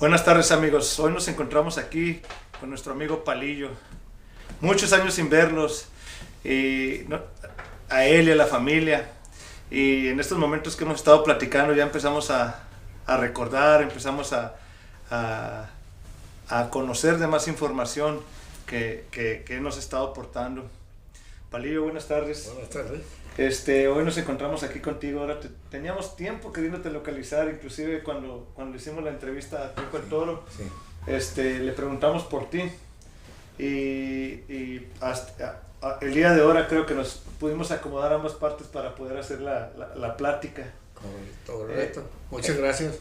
Buenas tardes, amigos. Hoy nos encontramos aquí con nuestro amigo Palillo. Muchos años sin verlos, y a él y a la familia. Y en estos momentos que hemos estado platicando ya empezamos a recordar, empezamos a conocer de más información que él nos ha estado aportando. Palillo, buenas tardes. Buenas tardes. Hoy nos encontramos aquí contigo. Ahora teníamos tiempo queriéndote localizar, inclusive cuando hicimos la entrevista a Pico el Toro, Sí. Le preguntamos por ti y hasta el día de ahora creo que nos pudimos acomodar ambas partes para poder hacer la plática. Correcto. Muchas gracias.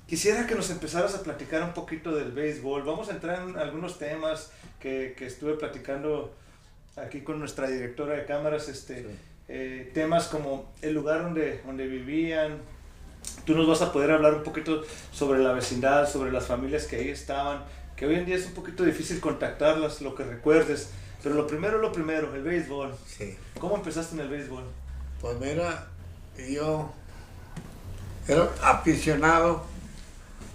Quisiera que nos empezaras a platicar un poquito del béisbol. Vamos a entrar en algunos temas que estuve platicando aquí con nuestra directora de cámaras, temas como el lugar donde vivían. Tú nos vas a poder hablar un poquito sobre la vecindad, sobre las familias que ahí estaban, que hoy en día es un poquito difícil contactarlas, lo que recuerdes, pero lo primero, el béisbol. Sí. ¿Cómo empezaste en el béisbol? Pues mira, yo era aficionado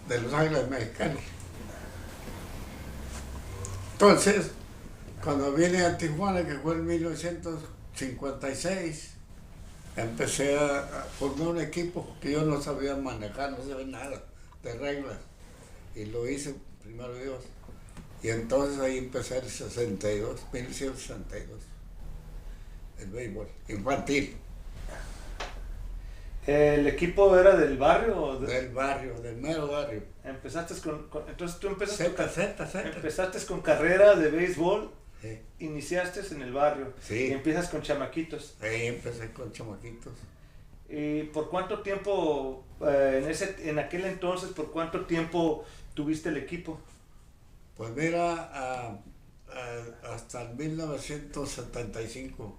de los Águilas Mexicanos. Entonces, cuando vine a Tijuana, que fue en 1956, empecé a formar un equipo que yo no sabía manejar, no sabía nada de reglas. Y lo hice, primero Dios. Y entonces ahí empecé en 1962, el béisbol infantil. ¿El equipo era del barrio? O Del barrio, del mero barrio. Empezaste entonces tú Z. empezaste con carrera de béisbol. Sí. Iniciaste en el barrio. Sí. Y empiezas con chamaquitos. Ahí empecé con chamaquitos. ¿Y por cuánto tiempo, en aquel entonces, por cuánto tiempo tuviste el equipo? Pues mira, hasta el 1975.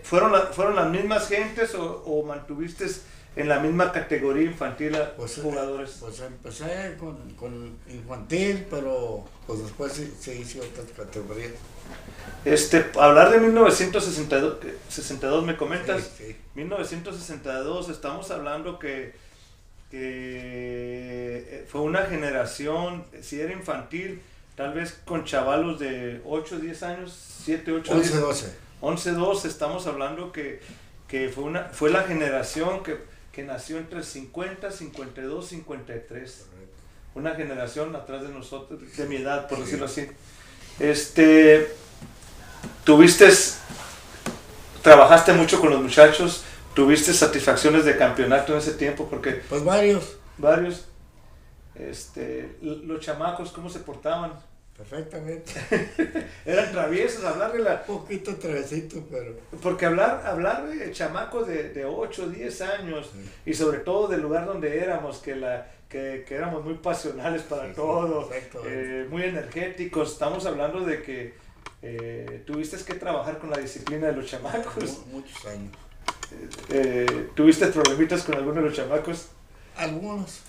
¿Fueron las mismas gentes o mantuviste en la misma categoría infantil a jugadores? Pues empecé con infantil, pero pues después se hizo otras categorías. Hablar de 1962 me comentas. Sí, sí. 1962, estamos hablando que fue una generación, si era infantil, tal vez con chavalos de 8, 10 años, 7, 8, 11, 10, 12. 11, 12, estamos hablando que fue la generación que nació entre el 50, 52, 53. Correcto. Una generación atrás de nosotros, de Sí. mi edad, por Sí. decirlo así. Trabajaste mucho con los muchachos, tuviste satisfacciones de campeonato en ese tiempo, porque Pues varios. varios, los chamacos, ¿cómo se portaban? Perfectamente. Eran traviesos, Un poquito travesito, pero... porque hablar de chamacos de 8, 10 años, Sí. y sobre todo del lugar donde éramos, que éramos muy pasionales para Sí, sí, todo, exactamente. muy energéticos. Estamos hablando de que tuviste que trabajar con la disciplina de los chamacos. Muchos años. ¿Tuviste problemitas con algunos de los chamacos? Algunos.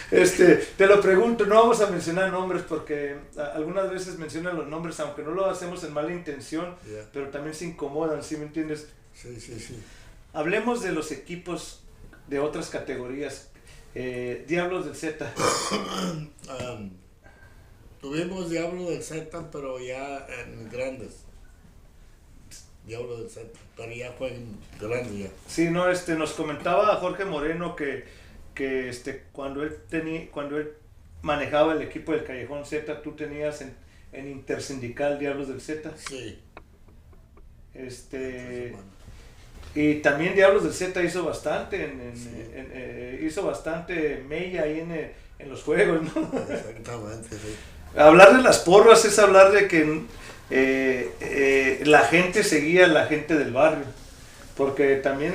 Te lo pregunto, no vamos a mencionar nombres porque algunas veces mencionan los nombres, aunque no lo hacemos en mala intención, Yeah. pero también se incomodan, ¿sí me entiendes? Sí. Hablemos de los equipos de otras categorías. Diablos del Z. Tuvimos Diablo del Z, pero ya en grandes. Diablo del Z, pero ya fue en grande ya. Sí, no, nos comentaba Jorge Moreno que cuando él manejaba el equipo del Callejón Z, tú tenías en Intersindical Diablos del Z. Sí. Y también Diablos del Z hizo bastante, Sí. hizo bastante mella ahí en los juegos, ¿no? Exactamente, sí. Hablar de las porras es hablar de que la gente seguía a la gente del barrio, porque también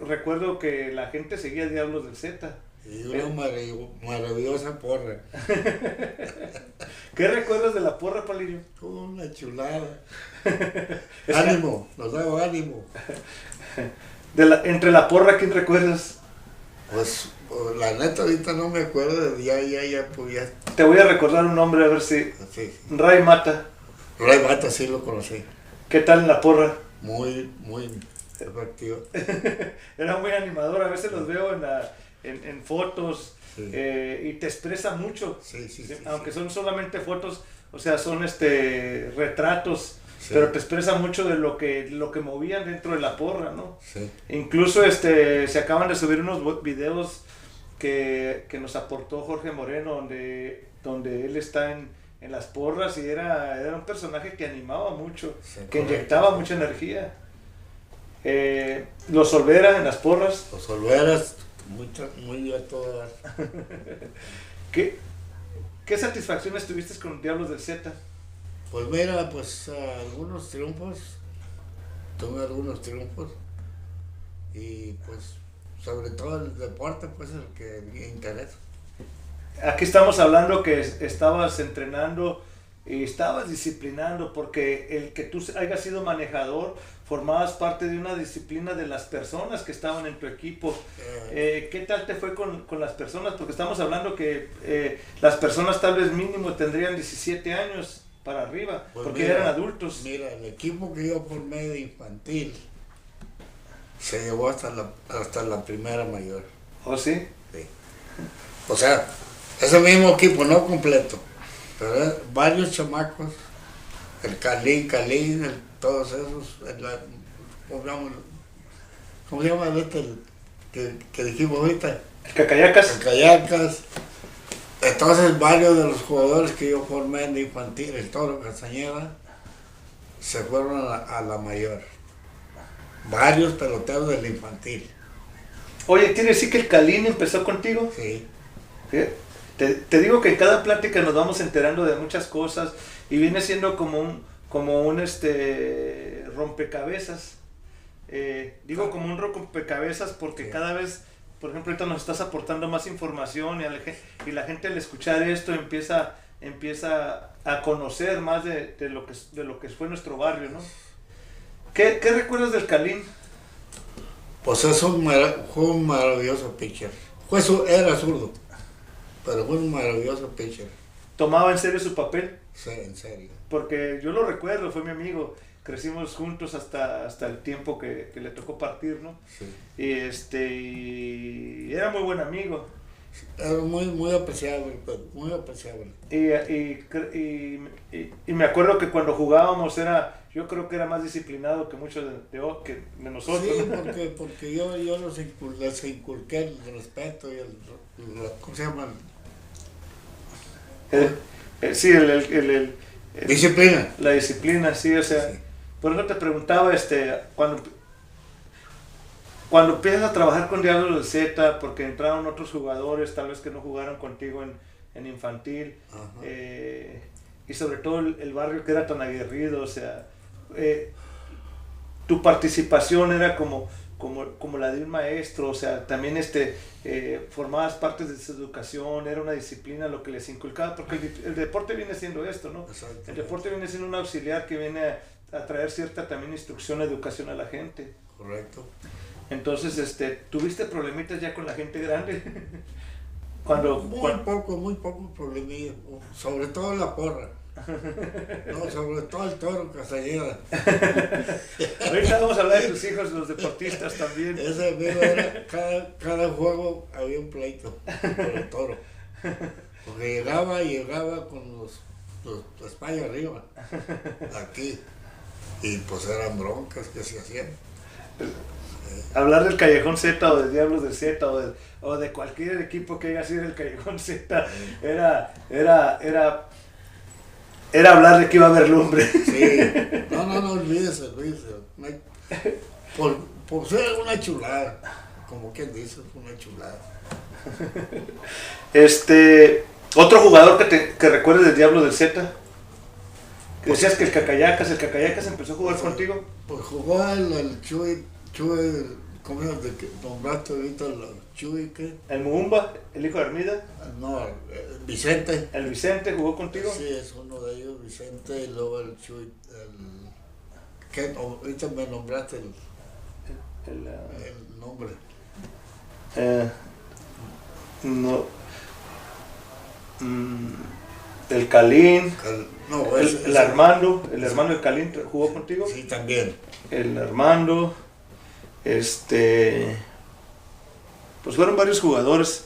recuerdo que la gente seguía Diablos del Z. Y una maravillosa porra. ¿Qué recuerdas de la porra, Palillo? Una chulada. Ánimo, nos daba ánimo. Entre la porra, ¿quién recuerdas? Pues la neta ahorita no me acuerdo, ya, pues ya. Te voy a recordar un nombre, a ver si... Sí. Ray Mata. Ray Mata sí lo conocí. ¿Qué tal en la porra? Muy efectivo. Era muy animador, a veces los veo en fotos, Sí. Y te expresa mucho, Sí, aunque son solamente fotos, o sea, son retratos, Sí. pero te expresa mucho de lo que movían dentro de la porra, ¿no? Sí. Incluso se acaban de subir unos videos que nos aportó Jorge Moreno, donde él está en las porras, y era un personaje que animaba mucho, Sí, que correcto. inyectaba mucha energía. Los Olvera en las porras. Los Olveras, muy a todo dar. ¿Qué satisfacciones tuviste con Diablos del Z? Pues mira, pues algunos triunfos, tuve algunos triunfos, y pues sobre todo el deporte, pues el que me interesa. Aquí estamos hablando que estabas entrenando y estabas disciplinando, porque el que tú hayas sido manejador, formabas parte de una disciplina de las personas que estaban en tu equipo. ¿Qué tal te fue con las personas? Porque estamos hablando que las personas tal vez mínimo tendrían 17 años para arriba, Pues porque mira, eran adultos. Mira, el equipo que yo formé de infantil se llevó hasta la primera mayor. ¿Oh, sí? Sí. O sea, ese mismo equipo, no completo, pero varios chamacos, el Calín, todos esos, ¿cómo se llama que dijimos ahorita? ¿El Cacayacas? El Cayacas. Entonces varios de los jugadores que yo formé en infantil, el Toro Castañeda, se fueron a la mayor. Varios peloteros del infantil. Oye, ¿quiere decir que el Calín empezó contigo? Sí. ¿Sí? Te digo que en cada plática nos vamos enterando de muchas cosas, y viene siendo como un rompecabezas. Digo como un rompecabezas porque Sí. cada vez, por ejemplo, ahorita nos estás aportando más información, y la gente al escuchar esto empieza a conocer más de lo que fue nuestro barrio, ¿no? ¿Qué recuerdas del Calín? Pues fue un maravilloso pitcher. Era zurdo, pero fue un maravilloso pitcher. ¿Tomaba en serio su papel? Sí, en serio. Porque yo lo recuerdo, fue mi amigo, crecimos juntos hasta el tiempo que le tocó partir, ¿no? Sí. Y era muy buen amigo. Era muy apreciable, muy apreciable. Y me acuerdo que cuando jugábamos yo creo que era más disciplinado que muchos de nosotros. Sí, porque yo les inculqué el respeto y ¿cómo se llama? Sí, Disciplina. la disciplina, sí, o sea, Sí. por eso te preguntaba, cuando empiezas a trabajar con Diablos del Z, porque entraron otros jugadores, tal vez que no jugaron contigo en infantil, Ajá. y sobre todo el barrio que era tan aguerrido, o sea, tu participación era como la de un maestro, o sea, también formabas parte de su educación, era una disciplina lo que les inculcaba, porque el deporte viene siendo esto, ¿no? Exacto. El deporte viene siendo un auxiliar que viene a traer cierta también instrucción, educación a la gente. Correcto. Entonces, ¿tuviste problemitas ya con la gente grande? Muy poco problemilla, sobre todo la porra. No, sobre todo el Toro Castañeda. Ahorita vamos a hablar de tus hijos, los deportistas también. Ese amigo era, cada juego había un pleito por el Toro. Porque llegaba con la espalda arriba, aquí. Y pues eran broncas que se hacían. Hablar del Callejón Z o de Diablos del Z o de cualquier equipo que haya sido el Callejón Z era hablar de que iba a haber lumbre. Sí, no, olvídese. Por ser una chulada, como quien dice, una chulada. Otro jugador que recuerdes del Diablo del Z. Decías que el Cacayacas empezó a jugar contigo. Pues jugó el Chuy, ¿cómo es de que nombraste ahorita el Chuy qué? El Muumba, el hijo de Hermida. No, Vicente. El Vicente jugó contigo. Sí, es uno de ellos, Vicente, y luego el Chuy, ¿qué? Ahorita me nombraste el nombre. No. El Calín. No, el Armando, el hermano de Calín jugó contigo. Sí, también. El Armando. pues fueron varios jugadores,